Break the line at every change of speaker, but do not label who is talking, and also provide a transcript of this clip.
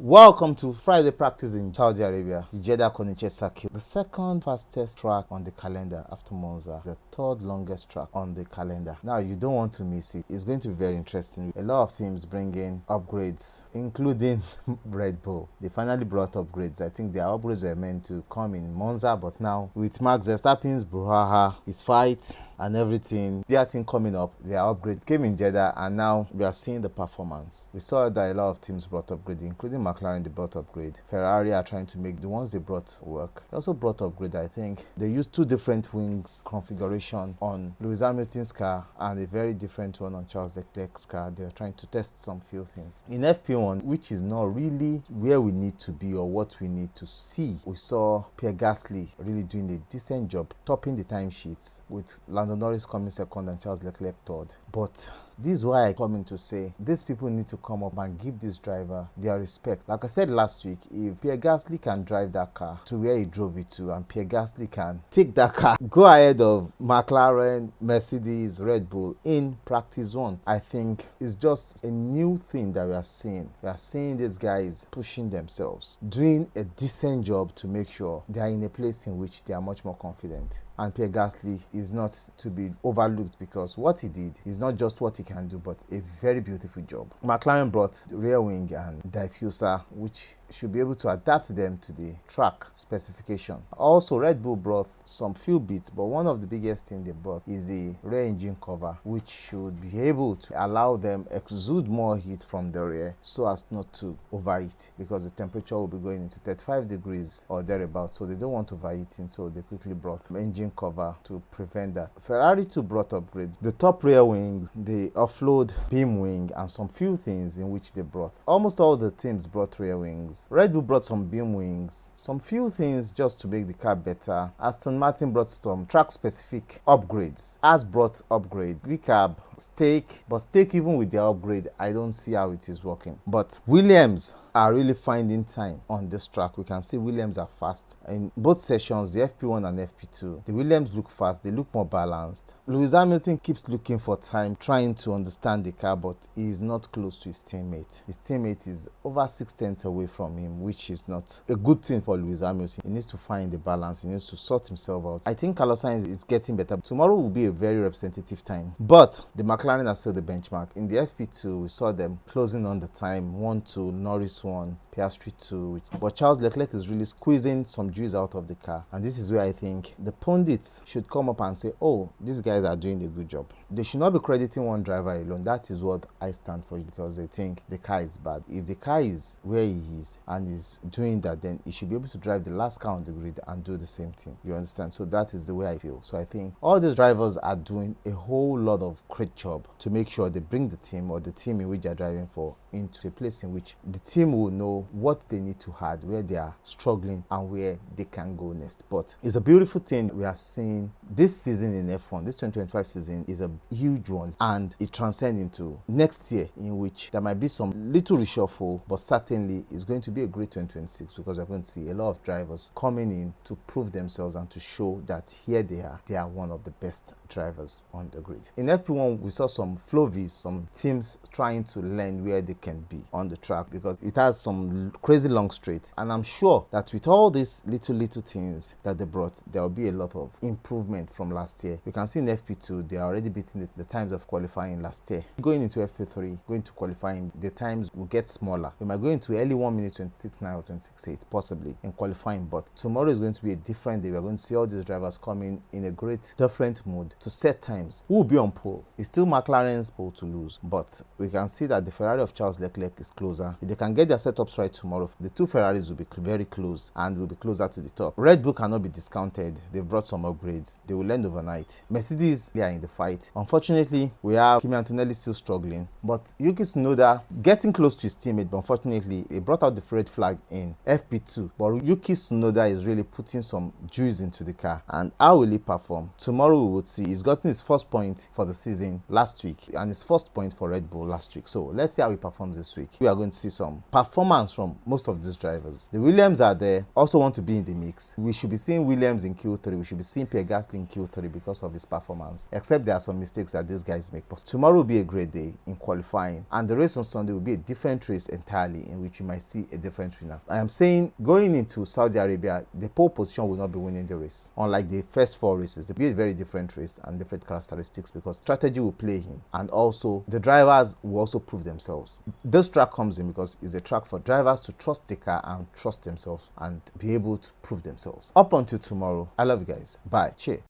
Welcome to Friday practice in Saudi Arabia, the Jeddah Corniche Circuit, the second fastest track on the calendar after Monza, the third longest track on the calendar. Now, you don't want to miss it. It's going to be very interesting. A lot of teams bringing upgrades, including Red Bull. They finally brought upgrades. I think their upgrades were meant to come in Monza, but now with Max Verstappen's brouhaha, his fight, and everything, their thing coming up, their upgrade came in Jeddah, and now we are seeing the performance. We saw that a lot of teams brought upgrade, including McLaren. They brought upgrade. Ferrari are trying to make the ones they brought work. They also brought upgrade. I think they used two different wings configuration on Lewis Hamilton's car and a very different one on Charles Leclerc's car. They are trying to test some few things in FP1, which is not really where we need to be or what we need to see. We saw Pierre Gasly really doing a decent job, topping the timesheets, with Lando Norris coming second and Charles Leclerc third. But this is why I come in to say these people need to come up and give this driver their respect. Like I said last week, if Pierre Gasly can drive that car to where he drove it to, and Pierre Gasly can take that car, go ahead of McLaren, Mercedes, Red Bull in practice one, I think it's just a new thing that we are seeing. We are seeing these guys pushing themselves, doing a decent job to make sure they are in a place in which they are much more confident. And Pierre Gasly is not to be overlooked, because what he did is not just what he can do, but a very beautiful job. McLaren brought the rear wing and diffuser, which should be able to adapt them to the track specification. Also, Red Bull brought some few bits, but one of the biggest things they brought is the rear engine cover, which should be able to allow them exude more heat from the rear so as not to overheat, because the temperature will be going into 35 degrees or thereabouts, so they don't want overheating, so they quickly brought engine cover to prevent that. Ferrari too brought upgrade. The top rear wings, the offload beam wing, and some few things in which they brought. Almost all the teams brought rear wings. Red Bull brought some beam wings, some few things just to make the car better. Aston Martin brought some track specific upgrades. As brought upgrades. Recap, Stake, but Stake, even with their upgrade, I don't see how it is working. But Williams are really finding time on this track. We can see Williams are fast in both sessions, the FP1 and FP2. The Williams look fast, they look more balanced. Lewis Hamilton keeps looking for time, trying to understand the car, but he is not close to his teammate. His teammate is over 6 tenths away from him, which is not a good thing for Lewis Hamilton. He needs to find the balance, he needs to sort himself out. I think Carlos Sainz is getting better. Tomorrow will be a very representative time, but the McLaren are still the benchmark. In the FP2, we saw them closing on the time, 1-2, Norris 1, Piastri 2, but Charles Leclerc is really squeezing some juice out of the car, and this is where I think the pundits should come up and say, oh, these guys are doing a good job. They should not be crediting one driver alone. That is what I stand for, because they think the car is bad. If the car is where he is and is doing that, then he should be able to drive the last car on the grid and do the same thing. You understand? So that is the way I feel. So I think all these drivers are doing a whole lot of great job to make sure they bring the team, or the team in which they are driving for, into a place in which the team will know what they need to add, where they are struggling and where they can go next. But it's a beautiful thing we are seeing this season in F1. This 2025 season is a huge one, and it transcends into next year, in which there might be some little reshuffle, but certainly it's going to be a great 2026, because we're going to see a lot of drivers coming in to prove themselves and to show that here they are one of the best drivers on the grid. In FP1, we saw some flovies, some teams trying to learn where they can be on the track, because it has some crazy long straight, and I'm sure that with all these little things that they brought, there will be a lot of improvement from last year. You can see in FP2 they are already beating the times of qualifying last year. Going into FP3, going to qualifying, the times will get smaller. We might go into early 1 minute 26.9 or 26.8 possibly in qualifying, but tomorrow is going to be a different day. We're going to see all these drivers coming in a great different mood to set times. Who will be on pole? It's still McLaren's pole to lose, but we can see that the Ferrari of Charles Leclerc is closer. If they can get their setups right tomorrow, the two Ferraris will be very close and will be closer to the top. Red Bull cannot be discounted. They've brought some upgrades. They will learn overnight. Mercedes, they are in the fight. Unfortunately, we have Kimi Antonelli still struggling, but Yuki Tsunoda getting close to his teammate, but unfortunately, he brought out the red flag in FP2. But Yuki Tsunoda is really putting some juice into the car. And how will he perform? Tomorrow we will see. He's gotten his first point for the season last week and his first point for Red Bull last week. So let's see how he performs performs this week. We are going to see some performance from most of these drivers. The Williams are there, also want to be in the mix. We should be seeing Williams in Q3. We should be seeing Pierre Gasly in Q3 because of his performance, except there are some mistakes that these guys make. But tomorrow will be a great day in qualifying, and the race on Sunday will be a different race entirely, in which you might see a different winner. I am saying going into Saudi Arabia, the pole position will not be winning the race. Unlike the first 4 races, it will be a very different race and different characteristics, because strategy will play in, and also the drivers will also prove themselves. This track comes in because it's a track for drivers to trust the car and trust themselves and be able to prove themselves. Up until tomorrow, I love you guys. Bye. Cheers.